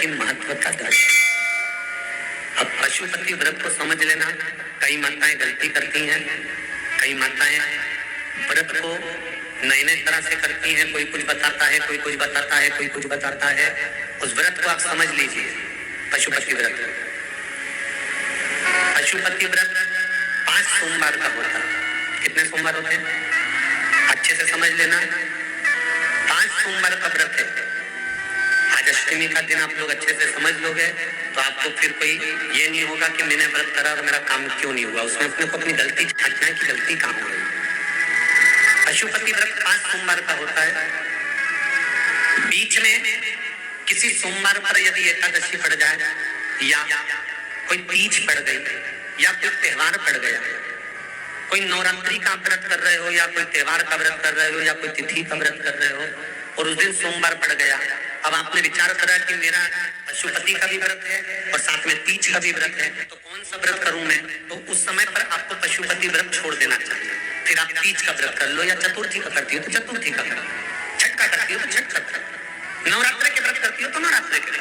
की महत्वता दर्शाता। अब पशुपति व्रत को समझ लेना। कई माताएं गलती करती हैं, कई माताएं व्रत को नए नए तरह से करती हैं। कोई कुछ बताता है, कोई कुछ बताता है, कोई कुछ बताता है। उस व्रत को आप समझ लीजिए, पशुपति व्रत। पशुपति व्रत 5 सोमवार का होता है। कितने सोमवार होते हैं? अच्छे से समझ लेना। 5 सोमवार का व्रत है। आज अष्टमी का दिन आप लोग अच्छे से समझ लोगे तो आपको फिर कोई ये नहीं होगा कि मैंने व्रत करा और मेरा काम क्यों नहीं हुआ। उसमें अपने को अपनी गलती छांटना है कि गलती कहाँ हो गई। पशुपति व्रत 5 सोमवार का होता है। बीच में किसी सोमवार पर यदि एकादशी पड़ जाए या कोई तीज पड़ गई या कोई त्योहार पड़ गया, कोई नवरात्रि का व्रत कर रहे हो या कोई त्योहार का व्रत कर रहे हो या कोई तिथि का व्रत कर रहे हो और उस दिन सोमवार पड़ गया, अब आपने विचार करा कि मेरा पशुपति का भी व्रत है और साथ में तीज का भी व्रत है, तो कौन सा व्रत करूं मैं? तो उस समय पर आपको पशुपति व्रत छोड़ देना चाहिए। फिर आप तीज का व्रत कर लो या चतुर्थी का करती हो तो चतुर्थी का करो, छठ का करती हो तो छठ का करो, नवरात्रि के व्रत करती हो तो नवरात्रि के।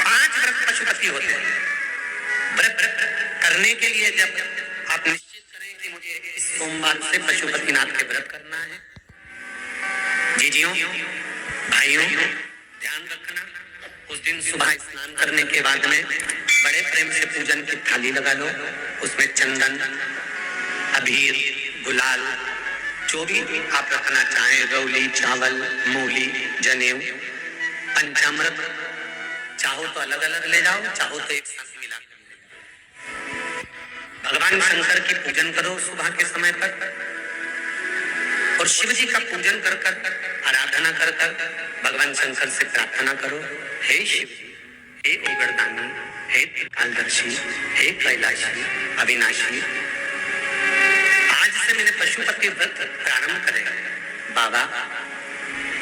5 व्रत पशुपति होते हैं। व्रत करने के लिए जब आप निश्चित करें कि मुझे इस सोमवार से पशुपतिनाथ के व्रत करना है, जीजियों भाइयों ध्यान रखना, उस दिन सुबह स्नान करने के बाद में बड़े प्रेम से पूजन की थाली लगा लो। उसमें चंदन, अबीर, गुलाल, जो भी आप रखना चाहें, रौली, चावल, मूली, जनेऊ, पंचामृत, चाहो तो अलग अलग ले जाओ, चाहो तो एक साथ मिला कर ले जाओ। भगवान शंकर की पूजन करो सुबह के समय पर और शिव जी का पूजन कर कर आराधना कर कर भगवान शंकर से प्रार्थना करो, हे शिव जी, हे उगरदानी, हे त्रिकालदर्शी, हे कैलाशी, अविनाशी, आज से मैंने पशुपति व्रत प्रारंभ करेगा। बाबा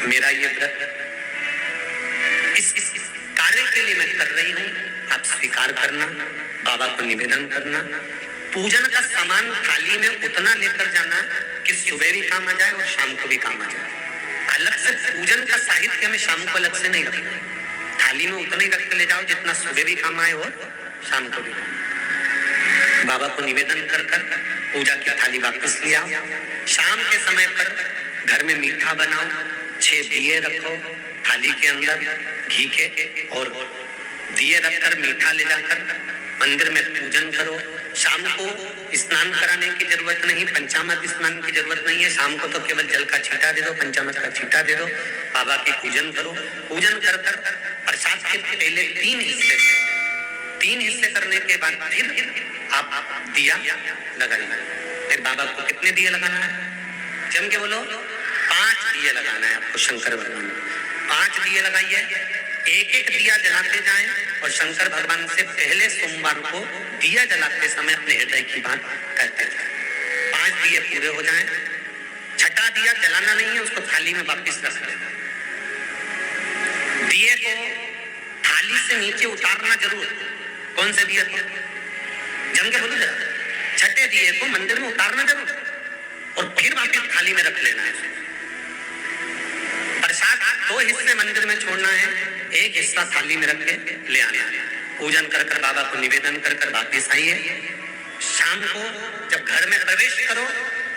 मेरा ये व्रत इस कार्य के लिए मैं कर रही हूँ, आप स्वीकार करना। बाबा को निवेदन करना। पूजन का सामान थाली में उतना लेकर जाना कि सुबह भी काम आ जाए और शाम को भी काम आ जाए। अलग से पूजन का साहित्य में शाम को अलग से नहीं रखना, थाली में उतना ही रख के ले जाओ जितना सुबह भी काम आए और शाम को भी। बाबा को निवेदन कर कर पूजा की थाली वापस ले आओ। शाम के समय पर घर में मीठा बनाओ, 6 दिए रखो थाली के अंदर घी के, और दिए रखकर मीठा ले जाकर मंदिर में पूजन करो। शाम को स्नान कराने की जरूरत नहीं, पंचामृत स्नान की जरूरत नहीं है। शाम को तो केवल जल का छींटा दे दो, पंचामृत का छींटा दे दो। बाबा की पूजन करो। पूजन कर कर प्रसाद के पहले 3 हिस्से करने के बाद फिर आप दिया लगाना। फिर बाबा को कितने दिए लगाना है? जम के बोलो, 5 दिए लगाना है आपको शंकर भगवान को। 5 दिए लगाइए, एक एक दिया जलाते जाएं और शंकर भगवान से पहले सोमवार को दिया जलाते समय अपने हृदय की बात कहते जाएं। 5 दिए पूरे हो जाएं। छठा दिया जलाना नहीं है, उसको थाली में वापस रख देना। दिए को थाली से नीचे उतारना जरूर। कौन से दिए को? जम के बोलो जरा। छठे दिए को मंदिर में उतारना जरूर और फिर वापस थाली में रख लेना है। प्रसाद 2 हिस्से मंदिर में छोड़ना है, एक हिस्सा थाली में रख के ले आना है। पूजन कर कर बाबा को निवेदन कर कर वापिस आइए। शाम को जब घर में प्रवेश करो,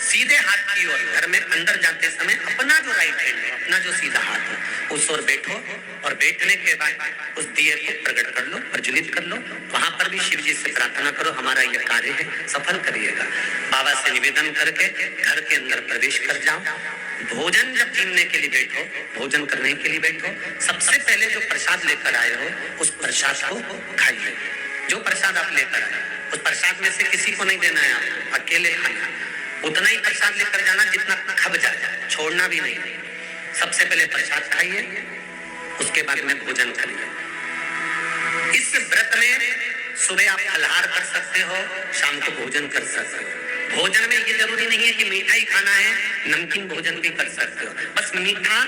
सीधे हाथ की ओर घर में अंदर जाते समय अपना जो राइट हैंड है, अपना जो सीधा हाथ है, उस ओर बैठो और बैठने के बाद उस दिए को प्रकट कर लो, प्रज्वलित कर लो। वहां पर भी शिव जी से प्रार्थना करो, हमारा यह कार्य है, सफल करिएगा। बाबा से निवेदन करके घर के अंदर प्रवेश कर जाओ। भोजन जब जीवने के लिए बैठो, भोजन करने के लिए बैठो, सबसे पहले जो प्रसाद लेकर आए हो उस प्रसाद को खाइए। जो प्रसाद आप लेकर आए उस प्रसाद में से किसी को नहीं देना है, आपको अकेले खाना। उतना ही प्रसाद लेकर जाना जितना खब जाए, छोड़ना भी नहीं। सबसे पहले प्रसाद खाइए, उसके बाद में भोजन करिए। इस व्रत में सुबह आप फलाहार कर सकते हो, शाम को भोजन कर सकते हो। भोजन में ये जरूरी नहीं है कि मीठा ही खाना है, नमकीन भोजन भी कर सकते हो। बस मीठा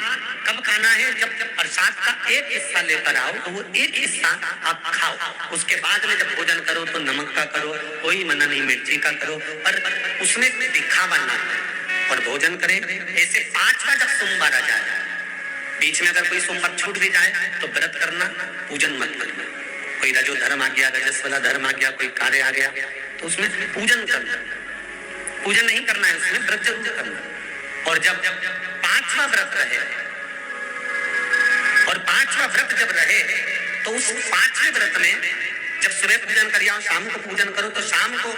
कब खाना है? जब प्रसाद का एक हिस्सा लेकर आओ तो वो एक हिस्सा आप खाओ। उसके बाद में जब भोजन करो तो नमक का करो, कोई मना नहीं मिर्ची का करो, पर उसमें दिखावा ना और भोजन करें। ऐसे 5वां जब सोमवार आ जाए बीच में अगर कोई सोमवार छूट भी जाए तो व्रत करना, पूजन मत करना। कोई रजो धर्म आ गया, रजस वाला धर्म आ गया, कोई कार्य आ गया तो उसमें पूजन करना, पूजन नहीं करना है, उसमें व्रत जरूर करना। और जब 5वां व्रत रहे, और 5वां व्रत जब रहे तो उस 5वें व्रत में जब सुबह पूजन करिए और शाम को पूजन करो तो शाम को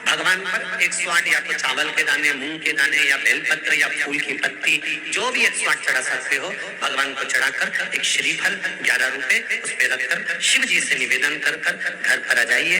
भगवान पर 108 या तो चावल के दाने, मूंग के दाने या बेलपत्र या फूल की पत्ती, जो भी 108 चढ़ा सकते हो भगवान को चढ़ाकर एक श्रीफल 11 रुपए उस पे रखकर शिव जी से निवेदन कर घर पर आ जाइए।